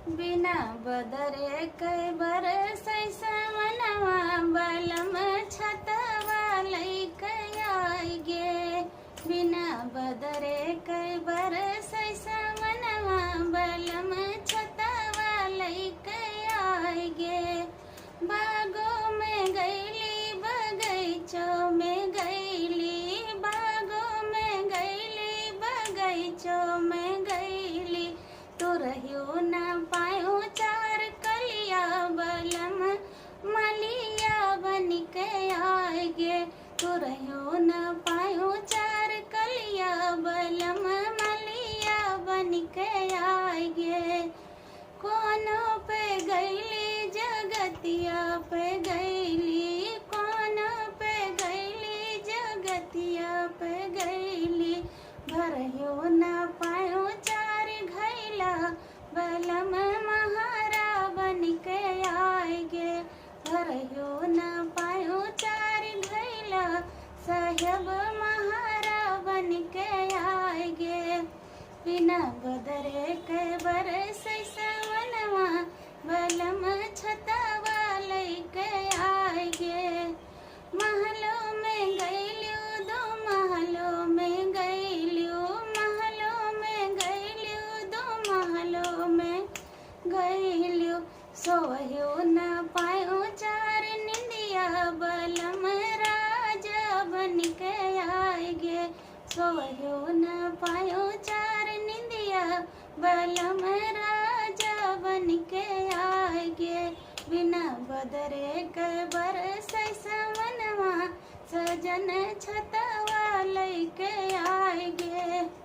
बिना बदरे कई बरसै सावनवा बलम छतवा लैके आई गे। बिना बदरे कई बरसै सावनवा बलम छतवा लैके आई गे। बागों में गईली बगैचों में गईली, बागों में गईली बगैचों में गईली, तो रहियो ना पायो चार कलिया बलम मलिया बन के आए गे। तो रहियो ना पायो चार कलिया बलम मलिया बन के आए गे। कोनो पे गईली जगतिया पे गईली, कोनो पे गईली जगतिया पे गईली, भरयो ना पायो चार घैला बलम महारा बन के आए गे। भरयो ना पायो चार घैला साहेब महारा बन के आए गे। बिना बदरे के बरसै सावनवा बलम छतवा लैके आए गे। महलों में गईल्यो दो महलों में गईल्यो, महलों में गईल्यो दो महलों में गईल्यो, सोहयो ना पायो चार निंदिया बलम राजा बन के आए गे। सोहयो ना पायो चार निंदिया बलम राजा बन के आए गे। बिना बदरे के बरसै सावनवा सजन छतवा लैके आए गे।